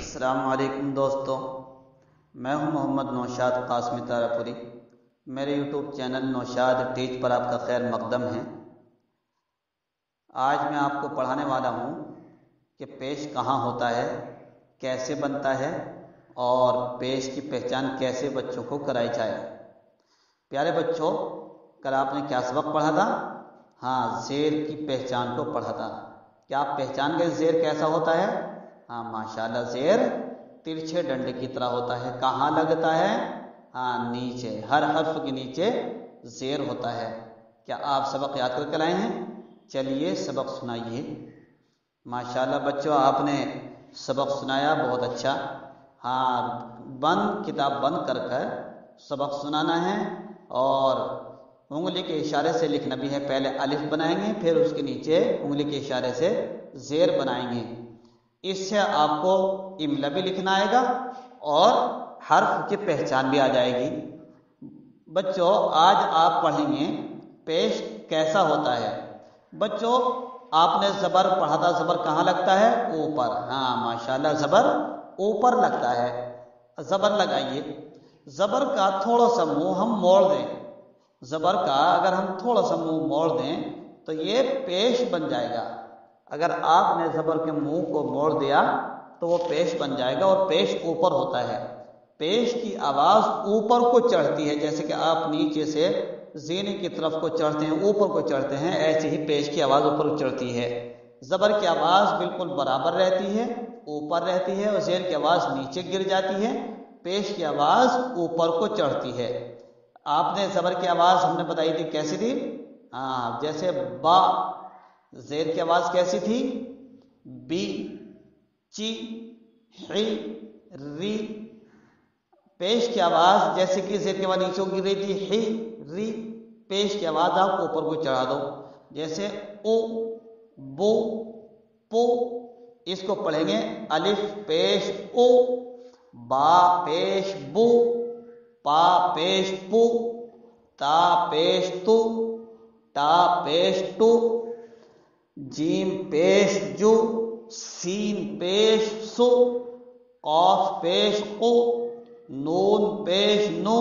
अस्सलाम वालेकुम दोस्तों, मैं हूं मोहम्मद नौशाद कासमी तारापुरी। मेरे यूट्यूब चैनल नौशाद टीच पर आपका खैर मकदम है। आज मैं आपको पढ़ाने वाला हूं कि पेश कहाँ होता है, कैसे बनता है और पेश की पहचान कैसे बच्चों को कराई जाए। प्यारे बच्चों, कल आपने क्या सबक पढ़ा था? हाँ, ज़ेर की पहचान को पढ़ा था। क्या आप पहचान गए ज़ेर कैसा होता है? हाँ माशाल्लाह, ज़ेर तिरछे डंडे की तरह होता है। कहाँ लगता है? हाँ, नीचे, हर हर्फ के नीचे ज़ेर होता है। क्या आप सबक याद करके लाए हैं? चलिए सबक सुनाइए। माशाल्लाह बच्चों, आपने सबक सुनाया, बहुत अच्छा। हाँ, किताब बंद कर सबक सुनाना है और उंगली के इशारे से लिखना भी है। पहले अलिफ बनाएंगे, फिर उसके नीचे उंगली के इशारे से ज़ेर बनाएंगे। इससे आपको इमला भी लिखना आएगा और हर्फ की पहचान भी आ जाएगी। बच्चों, आज आप पढ़ेंगे पेश कैसा होता है। बच्चों, आपने ज़बर पढ़ा था। ज़बर कहाँ लगता है? ऊपर। हाँ माशाल्लाह, ज़बर ऊपर लगता है। ज़बर लगाइए। ज़बर का थोड़ा सा मुंह हम मोड़ दें। ज़बर का अगर हम थोड़ा सा मुंह मोड़ दें तो ये पेश बन जाएगा। अगर आपने ज़बर के मुंह को मोड़ दिया तो वो पेश बन जाएगा और पेश ऊपर होता है। पेश की आवाज़ ऊपर को चढ़ती है, जैसे कि आप नीचे से ज़ीने की तरफ को चढ़ते हैं, ऊपर को चढ़ते हैं, ऐसे ही पेश की आवाज़ ऊपर चढ़ती है। ज़बर की आवाज़ बिल्कुल बराबर रहती है, ऊपर रहती है, और ज़ेर की आवाज़ नीचे गिर जाती है। पेश की आवाज़ ऊपर को चढ़ती है। आपने ज़बर की आवाज़ हमने बताई थी कैसी थी? हाँ, जैसे बा, ज़ेर की आवाज़ कैसी थी? बी, ची, ही, री। पेश की आवाज़ जैसे कि ज़ेर की आवाज़ नीचे गिर रही थी, ही, री। पेश की आवाज़ आप ऊपर को चढ़ा दो, जैसे ओ, बो, पो। इसको पढ़ेंगे अलिफ पेश ओ, बा पेश बू, पा पेश पू, ता पेश तू, टा पेश टू, जीम पेश जू, सीन पेश सु, कॉफ पेश कु, नून पेश नु,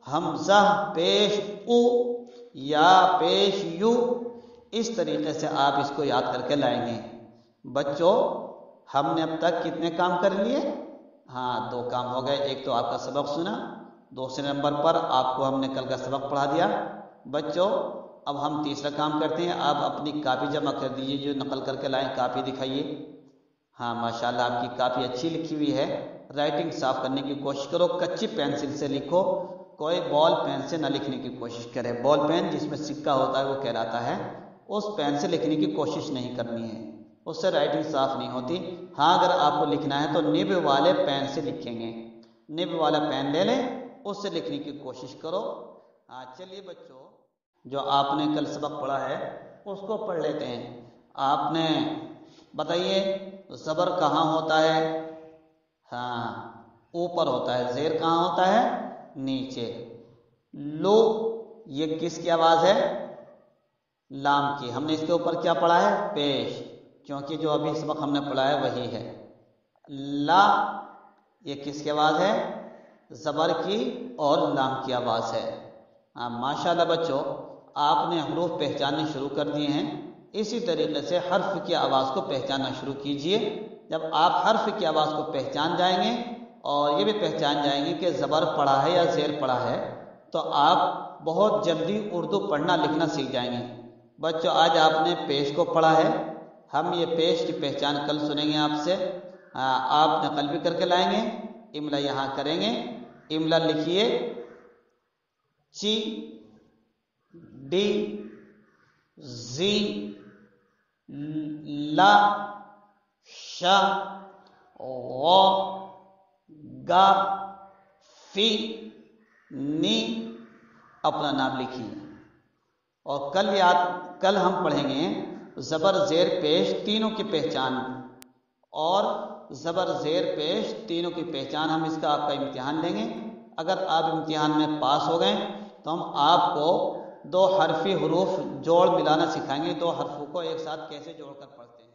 हमज़ा पेश उ, या पेश यू। इस तरीके से आप इसको याद करके लाएंगे। बच्चों, हमने अब तक कितने काम कर लिए? हाँ, 2 काम हो गए। एक तो आपका सबक सुना, दूसरे नंबर पर आपको हमने कल का सबक पढ़ा दिया। बच्चों, अब हम तीसरा काम करते हैं। आप अपनी कापी जमा कर दीजिए, जो नकल करके लाएं कापी दिखाइए। हाँ माशाल्लाह, आपकी कापी अच्छी लिखी हुई है। राइटिंग साफ करने की कोशिश करो, कच्ची पेंसिल से लिखो, कोई बॉल पेन से न लिखने की कोशिश करे। बॉल पेन जिसमें सिक्का होता है वो कहलाता है, उस पेन से लिखने की कोशिश नहीं करनी है, उससे राइटिंग साफ नहीं होती। हाँ, अगर आपको लिखना है तो निब वाले पेन से लिखेंगे। निब वाला पेन ले लें, उससे लिखने की कोशिश करो। हाँ चलिए बच्चों, जो आपने कल सबक पढ़ा है उसको पढ़ लेते हैं। आपने बताइए ज़बर कहाँ होता है? हाँ, ऊपर होता है। ज़ेर कहाँ होता है? नीचे। लो, ये किसकी आवाज़ है? लाम की। हमने इसके ऊपर क्या पढ़ा है? पेश, क्योंकि जो अभी सबक हमने पढ़ा है वही है। ला, ये किसकी आवाज़ है? ज़बर की और लाम की आवाज़ है। हाँ माशाल्लाह बच्चों, आपने हरूफ पहचानने शुरू कर दिए हैं। इसी तरीके से हर्फ की आवाज़ को पहचानना शुरू कीजिए। जब आप हर्फ की आवाज़ को पहचान जाएंगे और ये भी पहचान जाएंगे कि ज़बर पढ़ा है या ज़ेर पढ़ा है, तो आप बहुत जल्दी उर्दू पढ़ना लिखना सीख जाएंगे। बच्चों, आज आपने पेश को पढ़ा है। हम ये पेश की पहचान कल सुनेंगे आपसे। आप नकल भी करके लाएंगे। इमला यहाँ करेंगे। इमला लिखिए, ची, डी, जी, ला, शा, गौ, गा, फी, नी। अपना नाम लिखिए। और कल हम पढ़ेंगे ज़बर ज़ेर पेश तीनों की पहचान, और ज़बर ज़ेर पेश तीनों की पहचान। हम इसका आपका इम्तिहान लेंगे। अगर आप इम्तिहान में पास हो गए तो हम आपको 2 हरफी हरूफ जोड़ मिलाना सिखाएंगे। 2 हरफों को एक साथ कैसे जोड़कर पढ़ते हैं।